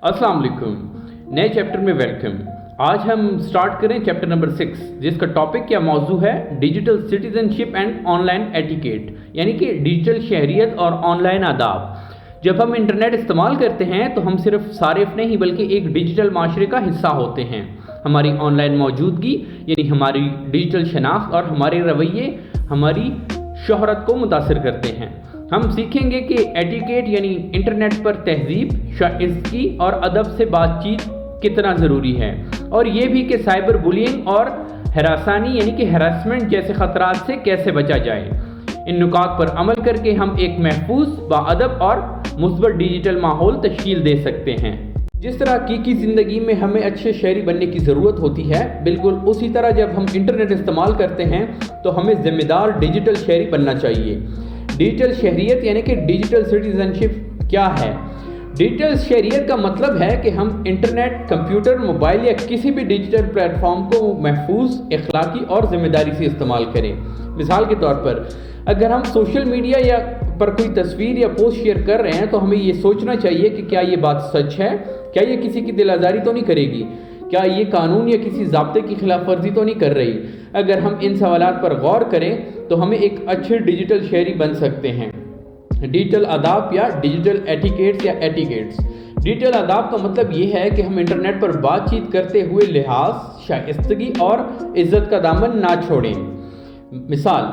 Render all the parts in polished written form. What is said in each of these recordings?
अस्सलाम वालेकुम। नए चैप्टर में वेलकम। आज हम स्टार्ट करें चैप्टर नंबर 6, जिसका टॉपिक या मौजू है digital citizenship and online etiquette, यानी कि डिजिटल शहरियत और ऑनलाइन आदाब। जब हम इंटरनेट इस्तेमाल करते हैं तो हम सिर्फ सारिफ नहीं बल्कि एक डिजिटल माशरे का हिस्सा होते हैं। हमारी ऑनलाइन मौजूदगी यानी हमारी डिजिटल शनाख्त और हमारे रवैये हमारी शोहरत को मुतासिर करते हैं। हम सीखेंगे कि एटिकेट यानी इंटरनेट पर तहजीब, शाइस्तगी और अदब से बातचीत कितना ज़रूरी है, और ये भी कि साइबर बुलिंग और हरासानी यानी कि हैरेसमेंट जैसे ख़तरात से कैसे बचा जाए। इन नुकात पर अमल करके हम एक महफूज, बाअदब और मुस्बत डिजिटल माहौल तश्कील दे सकते हैं। जिस तरह हकीकी ज़िंदगी में हमें अच्छे शहरी बनने की ज़रूरत होती है, बिल्कुल उसी तरह जब हम इंटरनेट इस्तेमाल करते हैं तो हमें ज़िम्मेदार डिजिटल शहरी बनना चाहिए। डिजिटल शहरियत यानी कि डिजिटल सिटीजनशिप क्या है? डिजिटल शहरियत का मतलब है कि हम इंटरनेट, कंप्यूटर, मोबाइल या किसी भी डिजिटल प्लेटफॉर्म को महफूज, अखलाकी और ज़िम्मेदारी से इस्तेमाल करें। मिसाल के तौर पर अगर हम सोशल मीडिया या पर कोई तस्वीर या पोस्ट शेयर कर रहे हैं तो हमें ये सोचना चाहिए कि क्या ये बात सच है, क्या ये किसी की दिल आज़ारी तो नहीं करेगी, क्या ये कानून या किसी ज़ाब्ते की खिलाफ वर्जी तो नहीं कर रही। अगर हम इन सवालात पर गौर करें तो हमें एक अच्छे डिजिटल शहरी बन सकते हैं। डिजिटल आदाब या डिजिटल एटिकेट्स या एटिकेट्स। डिजिटल आदाब का मतलब ये है कि हम इंटरनेट पर बातचीत करते हुए लिहाज, शाइस्तगी और इज़्ज़त का दामन ना छोड़ें। मिसाल,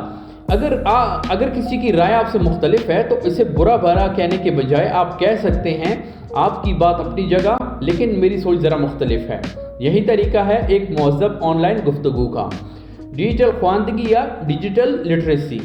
अगर किसी की राय आपसे मुख्तलिफ है तो इसे बुरा भला कहने के बजाय आप कह सकते हैं, आपकी बात अपनी जगह लेकिन मेरी सोच ज़रा मुख्तलिफ है। यही तरीका है एक मुहज़्ज़ब ऑनलाइन गुफ्तगू का। डिजिटल ख्वानदगी या डिजिटल लिटरेसी,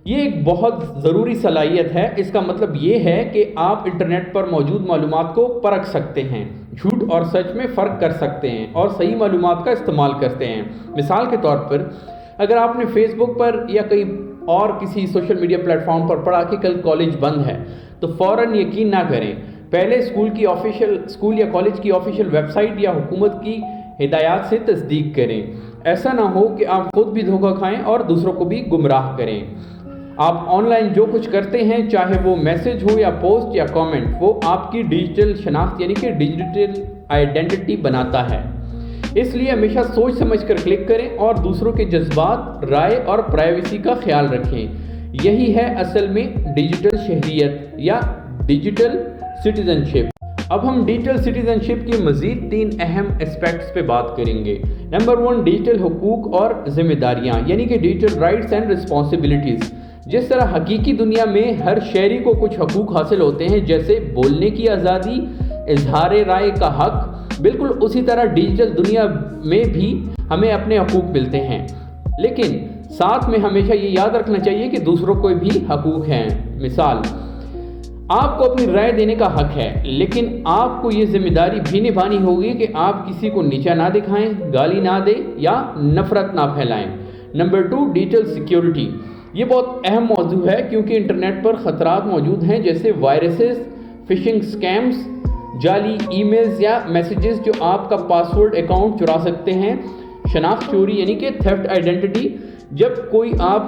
ये एक बहुत ज़रूरी सलाहियत है। इसका मतलब ये है कि आप इंटरनेट पर मौजूद मालूमात को परख सकते हैं, झूठ और सच में फ़र्क कर सकते हैं और सही मालूमात का इस्तेमाल करते हैं। मिसाल के तौर पर अगर आपने फेसबुक पर या कहीं और किसी सोशल मीडिया प्लेटफॉर्म पर पढ़ा कि कल कॉलेज बंद है तो फ़ौरन यकीन ना करें। पहले स्कूल या कॉलेज की ऑफिशियल वेबसाइट या हुकूमत की हिदायत से तस्दीक करें। ऐसा ना हो कि आप खुद भी धोखा खाएं और दूसरों को भी गुमराह करें। आप ऑनलाइन जो कुछ करते हैं, चाहे वो मैसेज हो या पोस्ट या कमेंट, वो आपकी डिजिटल शनाख्त यानी कि डिजिटल आइडेंटिटी बनाता है। इसलिए हमेशा सोच समझ कर क्लिक करें और दूसरों के जज्बात, राय और प्राइवेसी का ख्याल रखें। यही है असल में डिजिटल शहरियत या डिजिटल सिटीजनशिप। अब हम डिजिटल सिटीजनशिप की मज़ीद 3 अहम एस्पेक्ट्स पे बात करेंगे। नंबर 1, डिजिटल हुकूक और ज़िम्मेदारियाँ यानी कि डिजिटल राइट्स एंड रिस्पॉन्सिबिलिटीज़। जिस तरह हकीकी दुनिया में हर शहरी को कुछ हकूक़ हासिल होते हैं, जैसे बोलने की आज़ादी, इजहार राय का हक, बिल्कुल उसी तरह डिजिटल दुनिया में भी हमें अपने हकूक़ मिलते हैं। लेकिन साथ में हमेशा ये याद रखना चाहिए कि दूसरों को भी हकूक़ हैं। मिसाल, आपको अपनी राय देने का हक है, लेकिन आपको ये जिम्मेदारी भी निभानी होगी कि आप किसी को नीचा ना दिखाएं, गाली ना दें या नफ़रत ना फैलाएं। Number 2, digital security. ये बहुत अहम मौजू है क्योंकि इंटरनेट पर ख़तरात मौजूद हैं, जैसे वायरसेस, फिशिंग स्कैम्स, जाली ईमेल्स या मैसेजेस जो आपका पासवर्ड अकाउंट चुरा सकते हैं। शनाख्त चोरी यानी कि थेफ्ट आइडेंटिटी, जब कोई आप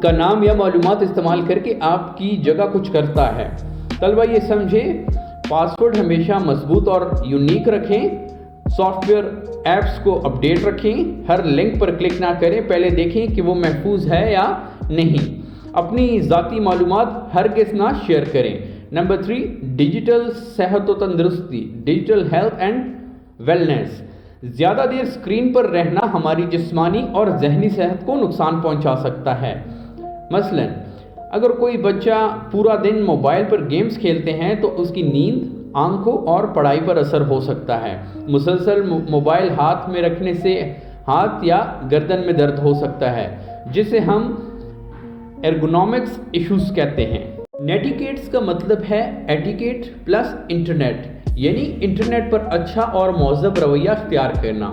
का नाम या मालूमात इस्तेमाल करके आपकी जगह कुछ करता है। तलबा ये समझें, पासवर्ड हमेशा मजबूत और यूनिक रखें। सॉफ्टवेयर ऐप्स को अपडेट रखें। हर लिंक पर क्लिक ना करें, पहले देखें कि वो महफूज है या नहीं। अपनी ज़ाती मालूमात हरगिज़ ना शेयर करें। नंबर 3, डिजिटल सेहत व तंदुरुस्ती, डिजिटल हेल्थ एंड वेलनेस। ज़्यादा देर स्क्रीन पर रहना हमारी जिस्मानी और जहनी सेहत को नुकसान पहुंचा सकता है। मसलन अगर कोई बच्चा पूरा दिन मोबाइल पर गेम्स खेलते हैं तो उसकी नींद, आंखों और पढ़ाई पर असर हो सकता है। मुसलसल मोबाइल हाथ में रखने से हाथ या गर्दन में दर्द हो सकता है, जिसे हम एर्गोनॉमिक्स इश्यूज कहते हैं। नेटिकेट्स का मतलब है एटिकेट प्लस इंटरनेट, यानी इंटरनेट पर अच्छा और मौज़ब रवैया अख्तियार करना।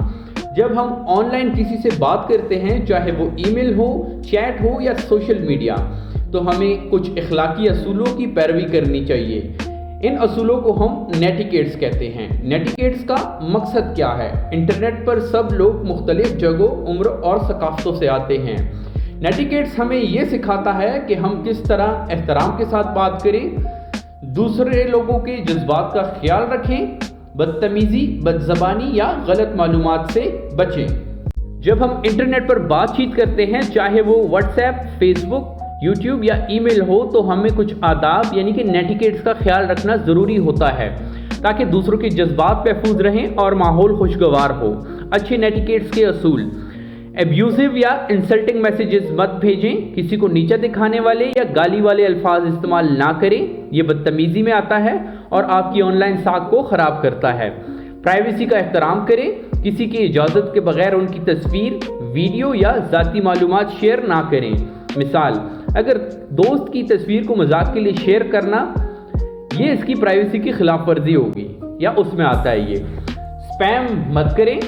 जब हम ऑनलाइन किसी से बात करते हैं, चाहे वो ईमेल हो, चैट हो या सोशल मीडिया, तो हमें कुछ अखलाकी असूलों की पैरवी करनी चाहिए। इन असूलों को हम नेटिकेट्स कहते हैं। नेटिकेट्स का मकसद क्या है? इंटरनेट पर सब लोग मुख्तलिफ जगहों, उम्र और सकाफ़तों से आते हैं। नेटिकेट्स हमें ये सिखाता है कि हम किस तरह एहतराम के साथ बात करें, दूसरे लोगों के जज्बात का ख्याल रखें, बदतमीजी, बदज़बानी या गलत मालूमात से बचें। जब हम इंटरनेट पर बातचीत करते हैं, चाहे वो व्हाट्सएप, फेसबुक, यूट्यूब या ईमेल हो, तो हमें कुछ आदाब यानी कि नेटिकेट्स का ख्याल रखना ज़रूरी होता है ताकि दूसरों के जज्बात महफूज रहें और माहौल खुशगवार हो। अच्छे नेटिकेट्स के असूल: एब्यूजिव या इंसल्टिंग मैसेजेस मत भेजें, किसी को नीचा दिखाने वाले या गाली वाले अल्फाज इस्तेमाल ना करें, ये बदतमीजी में आता है और आपकी ऑनलाइन साख को ख़राब करता है। प्राइवेसी का एहतराम करें, किसी की इजाज़त के बगैर उनकी तस्वीर, वीडियो या ज़ाती मालूमात शेयर ना करें। मिसाल, अगर दोस्त की तस्वीर को मजाक के लिए शेयर करना, ये इसकी प्राइवेसी की खिलाफ वर्जी होगी या उसमें आता है ये। स्पैम मत करें,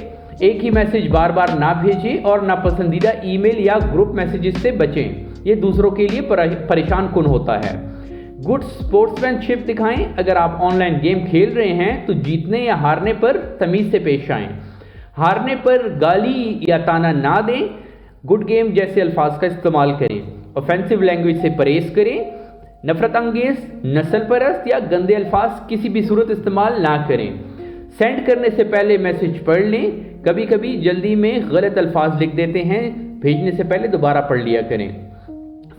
एक ही मैसेज बार बार ना भेजें और नापसंदीदा ईमेल या ग्रुप मैसेजेस से बचें, ये दूसरों के लिए परेशान कुन होता है। गुड स्पोर्ट्समैनशिप दिखाएं, अगर आप ऑनलाइन गेम खेल रहे हैं तो जीतने या हारने पर तमीज़ से पेश आएँ। हारने पर गाली या ताना ना दें, गुड गेम जैसे अल्फाज का इस्तेमाल करें। ऑफेंसिव लैंग्वेज से परहेज करें, नफरत अंगेज, नस्ल परस्त या गंदे अल्फाज किसी भी सूरत इस्तेमाल ना करें। सेंड करने से पहले मैसेज पढ़ लें, कभी कभी जल्दी में गलत अल्फाज लिख देते हैं, भेजने से पहले दोबारा पढ़ लिया करें।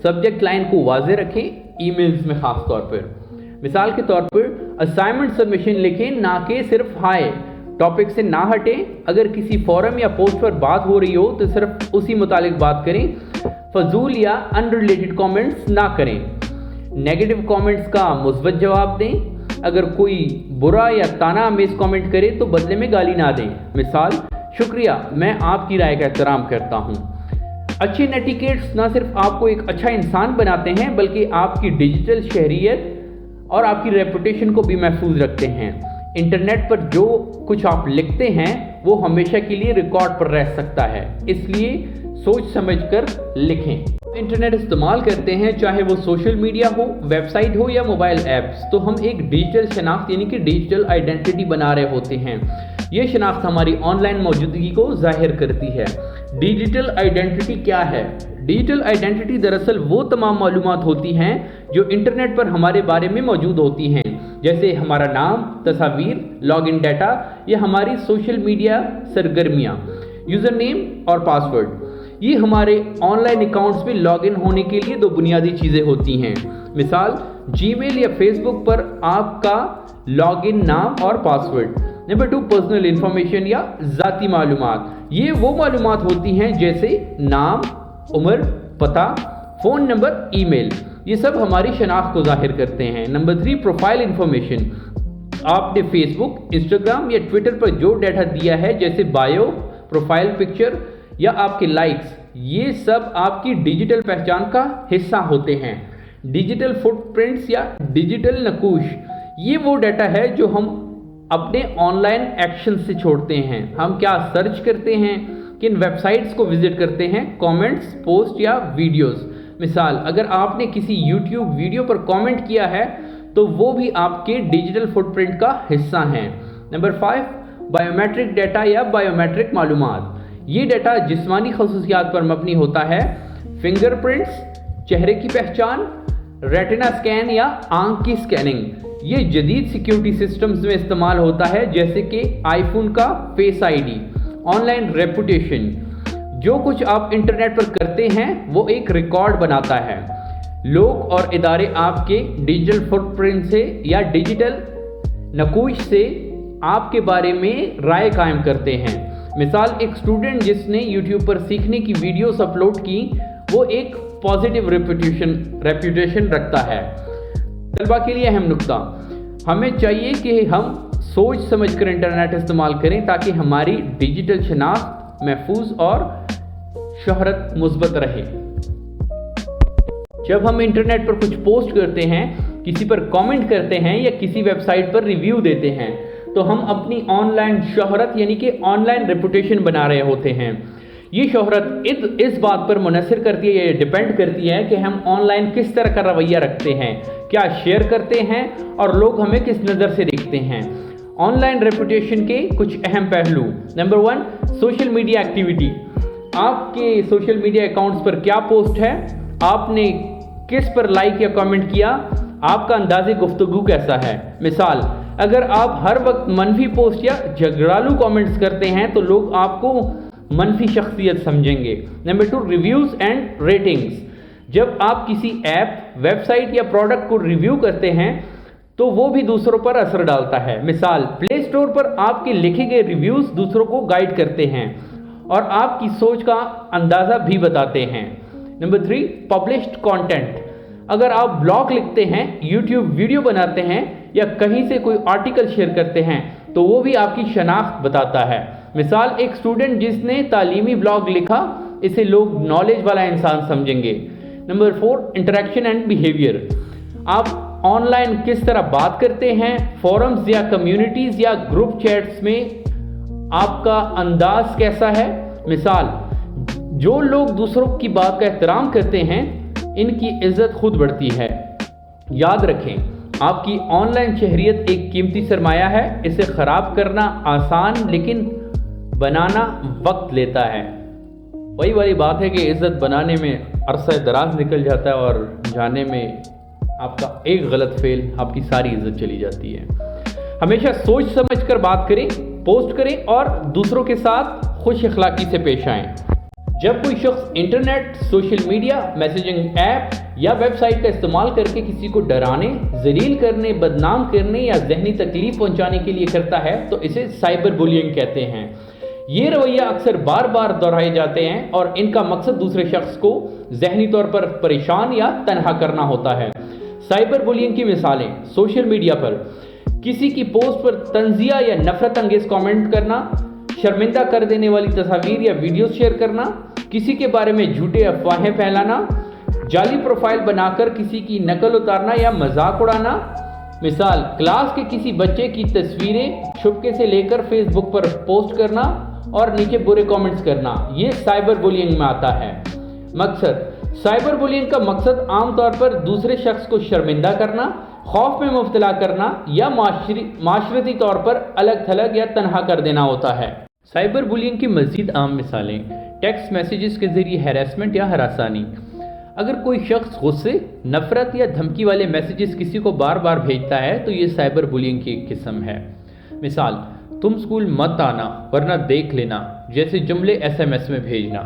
सब्जेक्ट लाइन को वाज़े रखें, ईमेल्स में ख़ास तौर पर। मिसाल के तौर पर असाइनमेंट सबमिशन लिखें, ना कि सिर्फ हाय। टॉपिक से ना हटें, अगर किसी फोरम या पोस्ट पर बात हो रही हो तो सिर्फ उसी मुतालिक बात करें। फजूल या अनरिलेटेड कमेंट्स ना करें। नेगेटिव कमेंट्स का मुस्बत जवाब दें, अगर कोई बुरा या ताना अमेज कमेंट करे तो बदले में गाली ना दें। मिसाल, शुक्रिया, मैं आपकी राय का एहतराम करता हूँ। अच्छे नेटिकेट्स ना सिर्फ आपको एक अच्छा इंसान बनाते हैं बल्कि आपकी डिजिटल शहरियत और आपकी रेपुटेशन को भी महफूज रखते हैं। इंटरनेट पर जो कुछ आप लिखते हैं वो हमेशा के लिए रिकॉर्ड पर रह सकता है, इसलिए सोच समझकर लिखें। इंटरनेट इस्तेमाल करते हैं, चाहे वो सोशल मीडिया हो, वेबसाइट हो या मोबाइल ऐप्स, तो हम एक डिजिटल शनाख्त यानी कि डिजिटल आइडेंटिटी बना रहे होते हैं। ये शनाख्त हमारी ऑनलाइन मौजूदगी को जाहिर करती है। डिजिटल आइडेंटिटी क्या है? डिजिटल आइडेंटिटी दरअसल वो तमाम मालूमात होती हैं जो इंटरनेट पर हमारे बारे में मौजूद होती हैं, जैसे हमारा नाम, तस्वीर, लॉगिन डाटा या हमारी सोशल मीडिया सरगर्मियाँ, यूज़र नेम और पासवर्ड। ये हमारे ऑनलाइन अकाउंट्स में लॉगिन होने के लिए दो बुनियादी चीज़ें होती हैं। मिसाल, जीमेल या फेसबुक पर आपका लॉगिन नाम और पासवर्ड। नंबर 2, पर्सनल इंफॉर्मेशन या ज़ाती मालूमात। ये वो मालूमात होती हैं जैसे नाम, उम्र, पता, फ़ोन नंबर, ईमेल। ये सब हमारी शनाख्त को जाहिर करते हैं। Number 3, profile information. आपने फेसबुक, इंस्टाग्राम या ट्विटर पर जो डाटा दिया है जैसे बायो, प्रोफाइल पिक्चर या आपके लाइक्स, ये सब आपकी डिजिटल पहचान का हिस्सा होते हैं। डिजिटल फुटप्रिंट्स या डिजिटल नकूश, ये वो डाटा है जो हम अपने ऑनलाइन एक्शन से छोड़ते हैं। हम क्या सर्च करते हैं, किन वेबसाइट्स को विजिट करते हैं, कमेंट्स, पोस्ट या वीडियोस। मिसाल, अगर आपने किसी यूट्यूब वीडियो पर कमेंट किया है तो वो भी आपके डिजिटल फुटप्रिंट का हिस्सा हैं। नंबर 5, बायोमेट्रिक डाटा या बायोमेट्रिक मालूमात। ये डाटा जिस्मानी खसूसियात पर मबनी होता है। फिंगरप्रिंट्स, चेहरे की पहचान, रेटिना स्कैन या आंख की स्कैनिंग, ये जदीद सिक्योरिटी सिस्टम्स में इस्तेमाल होता है, जैसे कि आईफोन का फेस आईडी। ऑनलाइन रेपुटेशन, जो कुछ आप इंटरनेट पर करते हैं वो एक रिकॉर्ड बनाता है। लोग और इदारे आपके डिजिटल फुटप्रिंट से या डिजिटल नकूश से आपके बारे में राय कायम करते हैं। मिसाल, एक स्टूडेंट जिसने यूट्यूब पर सीखने की वीडियोस अपलोड की, वो एक पॉजिटिव रेपुटेशन रखता है। तलबा के लिए अहम नुक्ता, हमें चाहिए कि हम सोच समझकर इंटरनेट इस्तेमाल करें ताकि हमारी डिजिटल शनाख्त महफूज और शोहरत मुस्बत रहे। जब हम इंटरनेट पर कुछ पोस्ट करते हैं, किसी पर कमेंट करते हैं या किसी वेबसाइट पर रिव्यू देते हैं तो हम अपनी ऑनलाइन शोहरत यानी कि ऑनलाइन रेपुटेशन बना रहे होते हैं। ये शोहरत इस बात पर मुनहसर करती है या डिपेंड करती है कि हम ऑनलाइन किस तरह का रवैया रखते हैं, क्या शेयर करते हैं और लोग हमें किस नज़र से देखते हैं। ऑनलाइन रेपुटेशन के कुछ अहम पहलू। Number 1, social media activity. आपके सोशल मीडिया अकाउंट्स पर क्या पोस्ट है, आपने किस पर लाइक या कमेंट किया, آپ کا انداز گفتگو کیسا ہے؟ مثال، اگر آپ ہر وقت منفی پوسٹ یا جھگڑالو کامنٹس کرتے ہیں تو لوگ آپ کو منفی شخصیت سمجھیں گے۔ Number 2، reviews and ratings. جب آپ کسی ایپ، ویب سائٹ یا پروڈکٹ کو ریویو کرتے ہیں تو وہ بھی دوسروں پر اثر ڈالتا ہے۔ مثال، پلے اسٹور پر آپ کے لکھے گئے ریویوز دوسروں کو گائیڈ کرتے ہیں اور آپ کی سوچ کا اندازہ بھی بتاتے ہیں۔ Number 3، published content. اگر آپ بلاگ لکھتے ہیں، یوٹیوب ویڈیو بناتے ہیں یا کہیں سے کوئی آرٹیکل شیئر کرتے ہیں تو وہ بھی آپ کی شناخت بتاتا ہے۔ مثال، ایک اسٹوڈنٹ جس نے تعلیمی بلاگ لکھا، اسے لوگ نالج والا انسان سمجھیں گے۔ Number 4، interaction and behaviour. آپ آن لائن کس طرح بات کرتے ہیں؟ فورمز یا کمیونٹیز یا گروپ چیٹس میں آپ کا انداز کیسا ہے؟ مثال، جو لوگ دوسروں کی بات کا احترام کرتے ہیں ان کی عزت خود بڑھتی ہے۔ یاد رکھیں، آپ کی آن لائن شہریت ایک قیمتی سرمایہ ہے، اسے خراب کرنا آسان لیکن بنانا وقت لیتا ہے۔ وہی والی بات ہے کہ عزت بنانے میں عرصہ دراز نکل جاتا ہے اور جانے میں آپ کا ایک غلط فعل آپ کی ساری عزت چلی جاتی ہے۔ ہمیشہ سوچ سمجھ کر بات کریں، پوسٹ کریں اور دوسروں کے ساتھ خوش اخلاقی سے پیش آئیں۔ جب کوئی شخص internet, social media, messaging app یا ویب سائٹ کا استعمال کر کے کسی کو ڈرانے، ذلیل کرنے، بدنام کرنے یا ذہنی تکلیف پہنچانے کے لیے کرتا ہے تو اسے سائبر بولینگ کہتے ہیں۔ یہ رویہ اکثر بار بار دہرائے جاتے ہیں اور ان کا مقصد دوسرے شخص کو ذہنی طور پر پریشان یا تنہا کرنا ہوتا ہے۔ سائبر بولینگ کی مثالیں: سوشل میڈیا پر کسی کی پوسٹ پر طنزیہ یا نفرت انگیز کامنٹ کرنا، شرمندہ کر دینے والی تصاویر یا ویڈیوز شیئر کرنا، کسی کے بارے میں جھوٹے افواہیں پھیلانا، جعلی پروفائل بنا کر کسی کی نقل اتارنا یا مذاق اڑانا۔ مثال، کلاس کے کسی بچے کی تصویریں چھپکے سے لے کر فیس بک پر پوسٹ کرنا اور نیچے برے کامنٹس کرنا، یہ سائبر بولینگ میں آتا ہے۔ مقصد: سائبر بولینگ کا مقصد عام طور پر دوسرے شخص کو شرمندہ کرنا، خوف میں مبتلا کرنا یا معاشرتی طور پر الگ تھلگ یا تنہا کر دینا ہوتا ہے۔ سائبر بولینگ کی مزید عام مثالیں: ٹیکسٹ میسیجز کے ذریعے ہیراسمنٹ یا ہراسانی۔ اگر کوئی شخص غصے، نفرت یا دھمکی والے میسیجز کسی کو بار بار بھیجتا ہے تو یہ سائبر بولینگ کی ایک قسم ہے۔ مثال، تم اسکول مت آنا ورنہ دیکھ لینا جیسے جملے SMS میں بھیجنا۔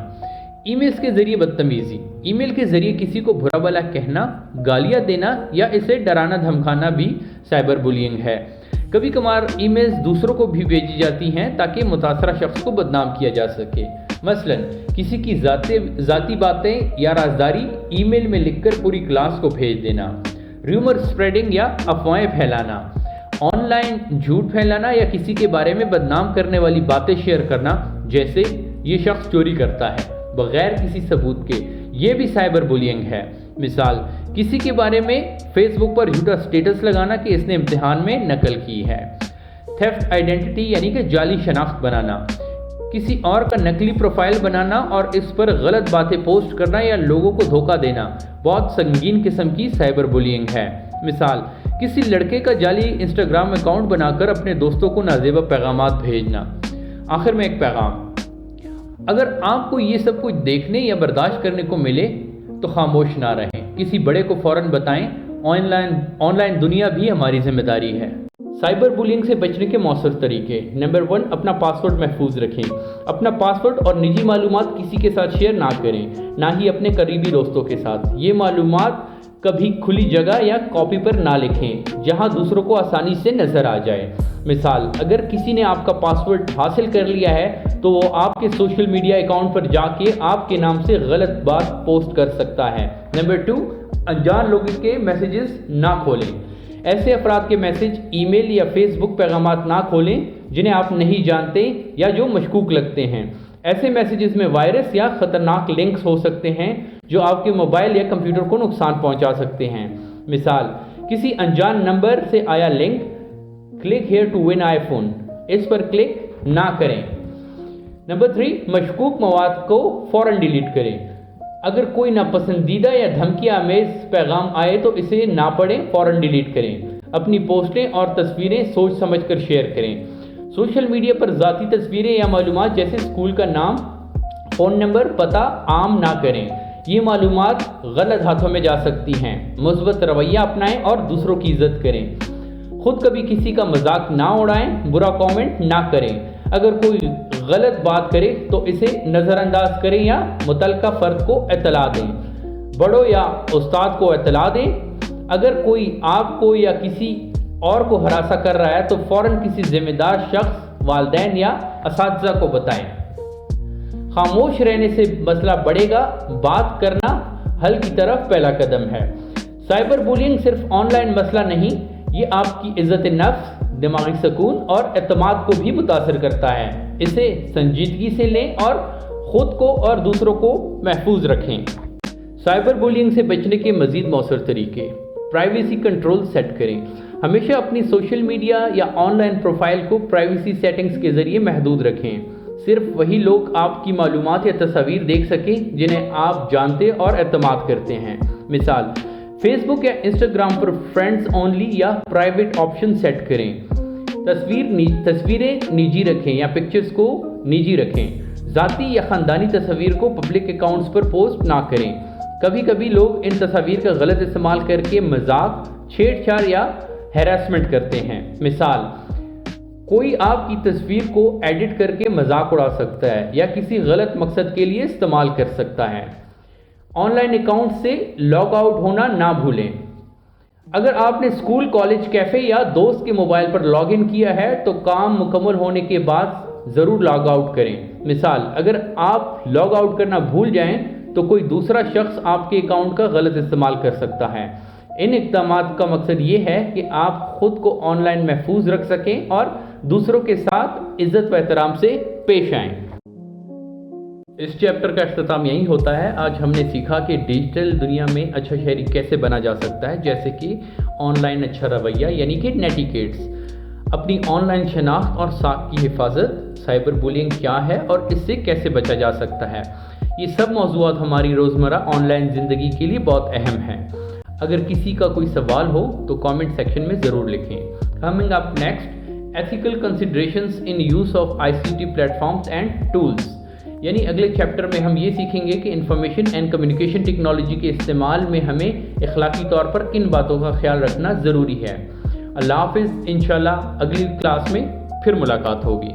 ای میلز کے ذریعے بدتمیزی۔ ای میل کے ذریعے کسی کو برا بھلا کہنا، گالیاں دینا یا اسے ڈرانا دھمکانا بھی سائبر بولینگ ہے۔ کبھی کبھار ای میلز دوسروں کو بھی بھیجی جاتی ہیں تاکہ متاثرہ شخص کو بدنام کیا جا سکے۔ مثلا کسی کی ذاتی باتیں یا رازداری ای میل میں لکھ کر پوری کلاس کو بھیج دینا۔ ریومر سپریڈنگ یا افواہیں پھیلانا، آن لائن جھوٹ پھیلانا یا کسی کے بارے میں بدنام کرنے والی باتیں شیئر کرنا جیسے یہ شخص چوری کرتا ہے بغیر کسی ثبوت کے، یہ بھی سائبر بولینگ ہے۔ مثال، کسی کے بارے میں فیس بک پر جھوٹا سٹیٹس لگانا کہ اس نے امتحان میں نقل کی ہے۔ تھیفٹ آئیڈینٹی یعنی کہ جعلی شناخت بنانا، کسی اور کا نقلی پروفائل بنانا اور اس پر غلط باتیں پوسٹ کرنا یا لوگوں کو دھوکہ دینا بہت سنگین قسم کی سائبر بولینگ ہے۔ مثال، کسی لڑکے کا جعلی انسٹاگرام اکاؤنٹ بنا کر اپنے دوستوں کو نازیبا پیغامات بھیجنا۔ آخر میں ایک پیغام: اگر آپ کو یہ سب کچھ دیکھنے یا برداشت کرنے کو ملے تو خاموش نہ رہیں، کسی بڑے کو فوراً بتائیں۔ آن لائن دنیا بھی ہماری ذمہ داری ہے۔ سائبر بولینگ سے بچنے کے مؤثر طریقے: نمبر 1، اپنا پاسورڈ محفوظ رکھیں۔ اپنا پاسورڈ اور نجی معلومات کسی کے ساتھ شیئر نہ کریں، نہ ہی اپنے قریبی دوستوں کے ساتھ۔ یہ معلومات کبھی کھلی جگہ یا کاپی پر نہ لکھیں جہاں دوسروں کو آسانی سے نظر آ جائے۔ مثال، اگر کسی نے آپ کا پاسورڈ حاصل کر لیا ہے تو وہ آپ کے سوشل میڈیا اکاؤنٹ پر جا کے آپ کے نام سے غلط بات پوسٹ کر سکتا ہے۔ نمبر 2، انجان لوگوں کے میسیجز نہ کھولیں۔ ایسے افراد کے میسج، ای میل یا فیس بک پیغامات نہ کھولیں جنہیں آپ نہیں جانتے یا جو مشکوک لگتے ہیں۔ ایسے میسیجز میں وائرس یا خطرناک لنکس ہو سکتے ہیں جو آپ کے موبائل یا کمپیوٹر کو نقصان پہنچا سکتے ہیں۔ مثال، کسی انجان نمبر سے آیا link, click here to win iPhone, اس پر کلک نہ کریں۔ نمبر 3، مشکوک مواد کو فوراً ڈیلیٹ کریں۔ اگر کوئی ناپسندیدہ یا دھمکی آمیز پیغام آئے تو اسے نہ پڑھیں، فوراً ڈیلیٹ کریں۔ اپنی پوسٹیں اور تصویریں سوچ سمجھ کر شیئر کریں۔ سوشل میڈیا پر ذاتی تصویریں یا معلومات جیسے اسکول کا نام، فون نمبر، پتہ عام نہ کریں۔ یہ معلومات غلط ہاتھوں میں جا سکتی ہیں۔ مثبت رویہ اپنائیں اور دوسروں کی عزت کریں۔ خود کبھی کسی کا مذاق نہ اڑائیں، برا کامنٹ نہ کریں۔ اگر کوئی غلط بات کرے تو اسے نظر انداز کریں یا متعلقہ فرد کو اطلاع دیں۔ بڑوں یا استاد کو اطلاع دیں۔ اگر کوئی آپ کو یا کسی اور کو ہراساں کر رہا ہے تو فوراً کسی ذمہ دار شخص، والدین یا اساتذہ کو بتائیں۔ خاموش رہنے سے مسئلہ بڑھے گا، بات کرنا حل کی طرف پہلا قدم ہے۔ سائبر بولنگ صرف آن لائن مسئلہ نہیں، یہ آپ کی عزت نفس، دماغی سکون اور اعتماد کو بھی متاثر کرتا ہے۔ اسے سنجیدگی سے لیں اور خود کو اور دوسروں کو محفوظ رکھیں۔ سائبر بولنگ سے بچنے کے مزید مؤثر طریقے: پرائیویسی کنٹرول سیٹ کریں۔ ہمیشہ اپنی سوشل میڈیا یا آن لائن پروفائل کو پرائیویسی سیٹنگز کے ذریعے محدود رکھیں۔ صرف وہی لوگ آپ کی معلومات یا تصاویر دیکھ سکیں جنہیں آپ جانتے اور اعتماد کرتے ہیں۔ مثال، فیس بک یا انسٹاگرام پر فرینڈز اونلی یا پرائیویٹ آپشن سیٹ کریں۔ تصویریں نجی رکھیں یا پکچرز کو نجی رکھیں۔ ذاتی یا خاندانی تصاویر کو پبلک اکاؤنٹس پر پوسٹ نہ کریں۔ کبھی کبھی لوگ ان تصاویر کا غلط استعمال کر کے مذاق، چھیڑ چھاڑ یا ہیراسمنٹ کرتے ہیں۔ مثال، کوئی آپ کی تصویر کو ایڈٹ کر کے مذاق اڑا سکتا ہے یا کسی غلط مقصد کے لیے استعمال کر سکتا ہے۔ آن لائن اکاؤنٹ سے لاگ آؤٹ ہونا نہ بھولیں۔ اگر آپ نے اسکول، کالج، کیفے یا دوست کے موبائل پر لاگ ان کیا ہے تو کام مکمل ہونے کے بعد ضرور لاگ آؤٹ کریں۔ مثال، اگر آپ لاگ آؤٹ کرنا بھول جائیں تو کوئی دوسرا شخص آپ کے اکاؤنٹ کا غلط استعمال کر سکتا ہے۔ ان اقدامات کا مقصد یہ ہے کہ آپ خود کو آن لائن محفوظ رکھ سکیں اور دوسروں کے ساتھ عزت و احترام سے پیش آئیں۔ اس چیپٹر کا اختتام یہی ہوتا ہے۔ آج ہم نے سیکھا کہ ڈیجیٹل دنیا میں اچھا شہری کیسے بنا جا سکتا ہے، جیسے کہ آن لائن اچھا رویہ یعنی کہ نیٹیکیٹس، اپنی آن لائن شناخت اور ساکھ کی حفاظت، سائبر بولنگ کیا ہے اور اس سے کیسے بچا جا سکتا ہے۔ یہ سب موضوعات ہماری روزمرہ آن لائن زندگی کے لیے بہت اہم ہیں۔ اگر کسی کا کوئی سوال ہو تو کامنٹ سیکشن میں ضرور لکھیں۔ Coming up next, ethical considerations in use of ICT platforms and tools, یعنی اگلے چیپٹر میں ہم یہ سیکھیں گے کہ انفارمیشن اینڈ کمیونیکیشن ٹیکنالوجی کے استعمال میں ہمیں اخلاقی طور پر کن باتوں کا خیال رکھنا ضروری ہے۔ اللہ حافظ، انشاءاللہ اگلی کلاس میں پھر ملاقات ہوگی۔